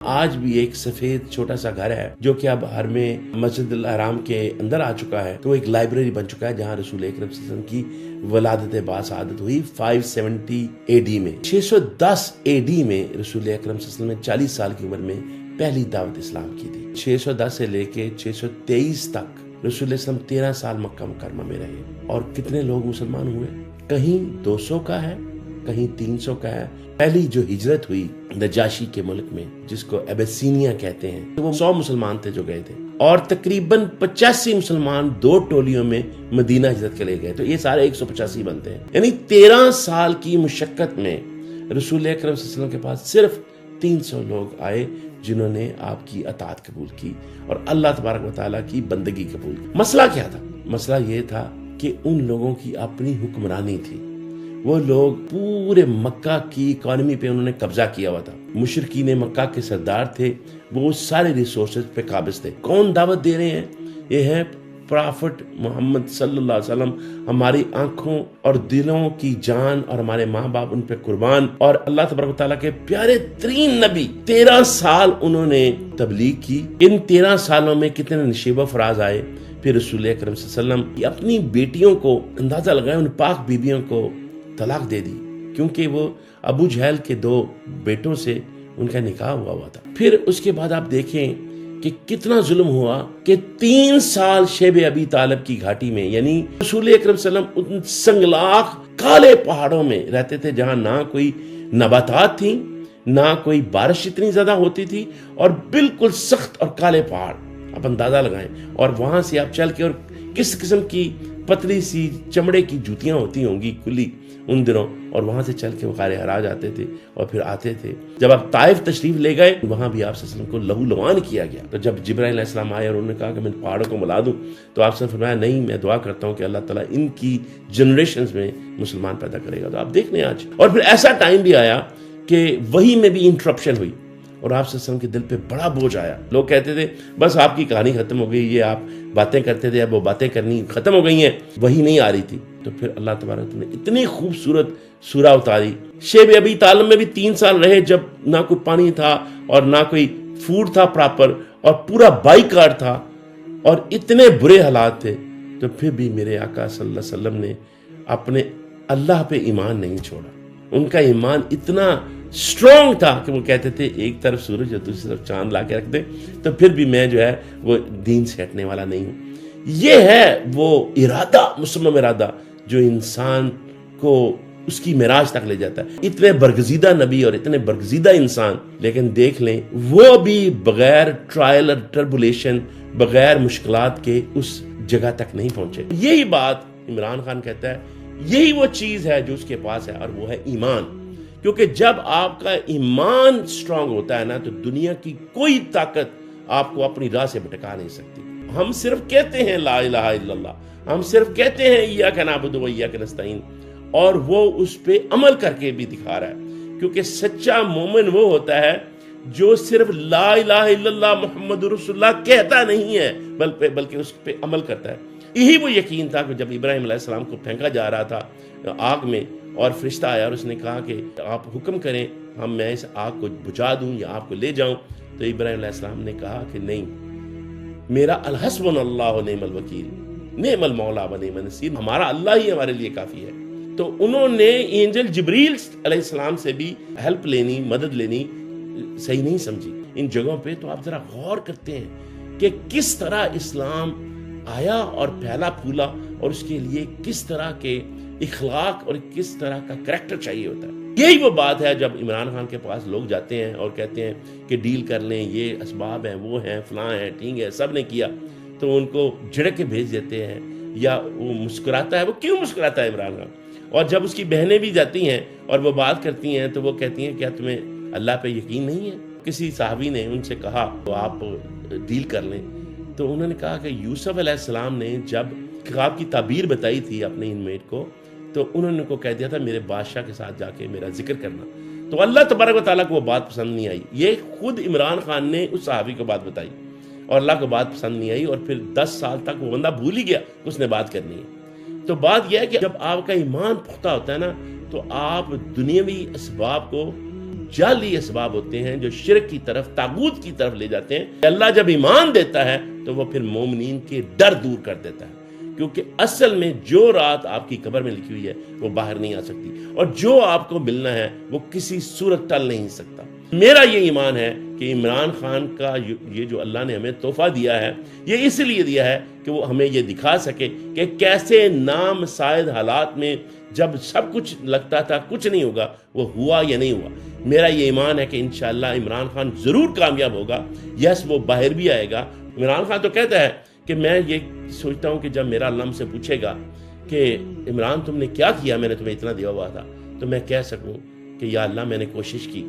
آج بھی ایک سفید چھوٹا سا گھر ہے جو کہ اب ہر میں مسجد الحرام کے اندر آ چکا ہے، تو ایک لائبریری بن چکا ہے جہاں رسول اکرم صلی اللہ علیہ وسلم کی ولادت باسعادت ہوئی 570 AD میں۔ 610 AD میں رسول اکرم صلی اللہ علیہ وسلم نے 40 سال کی عمر میں پہلی دعوت اسلام کی تھی۔ 610 سے لے کے 623 تک رسول اللہ صلی اللہ علیہ وسلم 13 سال مکہ مکرمہ میں رہے، اور کتنے لوگ مسلمان ہوئے؟ کہیں 200 کا ہے، کہیں 300 کا ہے۔ پہلی جو ہجرت ہوئی نجاشی کے ملک میں، جس کو ایبیسینیا کہتے ہیں، تو وہ 100 مسلمان تھے جو گئے تھے، اور تقریباً 85 مسلمان 2 ٹولیوں میں مدینہ ہجرت کے لے گئے، تو یہ سارے 185 بنتے ہیں۔ یعنی 13 سال کی مشقت میں رسول اکرم صلی اللہ علیہ وسلم کے پاس صرف 300 لوگ آئے جنہوں نے آپ کی اطاعت قبول کی اور اللہ تبارک و تعالیٰ کی بندگی قبول کی۔ مسئلہ کیا تھا؟ مسئلہ یہ تھا کہ ان لوگوں کی اپنی حکمرانی تھی، وہ لوگ پورے مکہ کی اکانومی پہ انہوں نے قبضہ کیا ہوا تھا۔ مشرکین مکہ کے سردار تھے، وہ سارے ریسورسز پہ قابض تھے۔ کون دعوت دے رہے ہیں؟ یہ ہے پرافٹ محمد صلی اللہ علیہ وسلم، ہماری آنکھوں اور دلوں کی جان اور ہمارے ماں باپ ان پہ قربان، اور اللہ تبارک و تعالیٰ کے پیارے ترین نبی 13 سال انہوں نے تبلیغ کی۔ ان 13 سالوں میں کتنے نشیب و فراز آئے۔ پھر رسول اکرم صلی اللہ علیہ وسلم اپنی بیٹیوں کو، اندازہ لگائیں، ان پاک بیبیوں کو طلاق دے دی، کیونکہ وہ ابو جہل کے 2 بیٹوں سے ان کا نکاح ہوا تھا۔ پھر اس کے بعد آپ دیکھیں کہ کتنا ظلم ہوا کہ 3 سال شیب ابی طالب کی گھاٹی میں، یعنی رسول اکرم صلی اللہ علیہ وسلم ان سنگلاخ کالے پہاڑوں میں رہتے تھے جہاں نہ کوئی نباتات تھیں، نہ کوئی بارش اتنی زیادہ ہوتی تھی، اور بالکل سخت اور کالے پہاڑ، آپ اندازہ لگائیں، اور وہاں سے آپ چل کے، اور کس قسم کی پتلی سی چمڑے کی جوتیاں ہوتی ہوں گی کھلی ان دنوں، اور وہاں سے چل کے وہ غار حرا جاتے تھے اور پھر آتے تھے۔ جب آپ طائف تشریف لے گئے، وہاں بھی آپ صلی اللہ علیہ وسلم کو لہو لوان کیا گیا۔ تو جب جبرائیل علیہ السلام آئے اور انہوں نے کہا کہ میں پہاڑوں کو ملا دوں، تو آپ سے فرمایا نہیں، میں دعا کرتا ہوں کہ اللہ تعالیٰ ان کی جنریشنز میں مسلمان پیدا کرے گا۔ تو آپ دیکھ لیں آج، اور پھر ایسا ٹائم بھی آیا کہ وہی میں بھی انٹرپشن ہوئی، اور آپ صلی اللہ علیہ وسلم کے دل پہ بڑا بوجھ آیا۔ لوگ کہتے تھے بس آپ کی کہانی ختم ہو گئی، یہ آپ باتیں کرتے تھے، اب وہ باتیں کرنی ختم ہو گئی ہیں، وہی نہیں آ رہی تھی۔ تو پھر اللہ تبارک نے اتنی خوبصورت سورہ اتاری۔ شیب ابی طالب میں بھی 3 سال رہے، جب نہ کوئی پانی تھا اور نہ کوئی فوڈ تھا پراپر، اور پورا بائیکاٹ تھا، اور اتنے برے حالات تھے، تو پھر بھی میرے آقا صلی اللہ علیہ وسلم نے اپنے اللہ پہ ایمان نہیں چھوڑا۔ ان کا ایمان اتنا اسٹرانگ تھا کہ وہ کہتے تھے ایک طرف سورج اور دوسری طرف چاند لا کے رکھ دے، تو پھر بھی میں جو ہے وہ دین سے ہٹنے والا نہیں ہوں۔ یہ ہے وہ ارادہ، مصمم ارادہ، جو انسان کو اس کی معراج تک لے جاتا ہے۔ اتنے برگزیدہ نبی اور اتنے برگزیدہ انسان، لیکن دیکھ لیں وہ بھی بغیر ٹرائل اور ٹربولیشن، بغیر مشکلات کے اس جگہ تک نہیں پہنچے۔ یہی بات عمران خان کہتا ہے، یہی وہ چیز ہے جو اس کے پاس ہے، اور وہ ہے ایمان۔ کیونکہ جب آپ کا ایمان سٹرونگ ہوتا ہے نا، تو دنیا کی کوئی طاقت آپ کو اپنی راہ سے بھٹکا نہیں سکتی۔ ہم صرف کہتے ہیں لا الہ الا اللہ، ہم صرف کہتے ہیں ایاک نعبد و ایاک نستعین، اور وہ اس پہ عمل کر کے بھی دکھا رہا ہے۔ کیونکہ سچا مومن وہ ہوتا ہے جو صرف لا الہ الا اللہ محمد رسول اللہ کہتا نہیں ہے، بلکہ اس پہ عمل کرتا ہے۔ یہی وہ یقین تھا کہ جب ابراہیم علیہ السلام کو پھینکا جا رہا تھا آگ میں، اور فرشتہ آیا اور اس نے کہا کہ آپ حکم کریں، میں اس آگ کو بجھا دوں یا آپ کو لے جاؤں، تو ابراہیم علیہ السلام نے کہا کہ نہیں، میرا الحسبنا اللہ و نعم الوکیل، نعم المولا و نعم النصیر، ہمارا اللہ ہی ہمارے لیے کافی ہے۔ تو انہوں نے اینجل جبریل علیہ السلام سے بھی ہیلپ لینی، مدد لینی صحیح نہیں سمجھی ان جگہوں پہ۔ تو آپ ذرا غور کرتے ہیں کہ کس طرح اسلام آیا اور پھیلا پھولا، اور اس کے لیے کس طرح کے اخلاق اور کس طرح کا کریکٹر چاہیے ہوتا ہے۔ یہی وہ بات ہے جب عمران خان کے پاس لوگ جاتے ہیں اور کہتے ہیں کہ ڈیل کر لیں، یہ اسباب ہیں، وہ ہیں، فلاں ہیں، ٹھیک ہے، سب نے کیا، تو ان کو جھڑک کے بھیج دیتے ہیں، یا وہ مسکراتا ہے۔ وہ کیوں مسکراتا ہے عمران خان؟ اور جب اس کی بہنیں بھی جاتی ہیں اور وہ بات کرتی ہیں، تو وہ کہتی ہیں کیا تمہیں اللہ پہ یقین نہیں ہے؟ کسی صحابی نے ان سے کہا تو آپ ڈیل کر لیں، تو انہوں نے کہا کہ یوسف علیہ السلام نے جب خواب کی تعبیر بتائی تھی اپنے انمیٹ کو، تو انہوں نے کو کہہ دیا تھا میرے بادشاہ کے ساتھ جا کے میرا ذکر کرنا، تو اللہ تبارک و تعالیٰ کو وہ بات پسند نہیں آئی۔ یہ خود عمران خان نے اس صحابی کو بات بتائی، اور اللہ کو بات پسند نہیں آئی، اور پھر 10 سال تک وہ بندہ بھول ہی گیا اس نے بات کرنی ہے۔ تو بات یہ ہے کہ جب آپ کا ایمان پختہ ہوتا ہے نا، تو آپ دنیاوی اسباب کو جعلی اسباب ہوتے ہیں جو شرک کی طرف، طاغوت کی طرف لے جاتے ہیں. اللہ جب ایمان دیتا ہے تو وہ پھر مومنین کے ڈر دور کر دیتا ہے، کیونکہ اصل میں جو رات آپ کی قبر میں لکھی ہوئی ہے وہ باہر نہیں آ سکتی، اور جو آپ کو ملنا ہے وہ کسی صورت ٹل نہیں سکتا. میرا یہ ایمان ہے کہ عمران خان کا یہ جو اللہ نے ہمیں تحفہ دیا ہے، یہ اس لیے دیا ہے کہ وہ ہمیں یہ دکھا سکے کہ کیسے نامساعد حالات میں جب سب کچھ لگتا تھا کچھ نہیں ہوگا، وہ ہوا یا نہیں ہوا. میرا یہ ایمان ہے کہ انشاءاللہ عمران خان ضرور کامیاب ہوگا. یس، وہ باہر بھی آئے گا. عمران خان تو کہتا ہے کہ میں یہ سوچتا ہوں کہ جب میرا اللہ ہم سے پوچھے گا کہ عمران تم نے کیا کیا، میں نے تمہیں اتنا دیا ہوا تھا، تو میں کہہ سکوں کہ یا اللہ میں نے کوشش کی.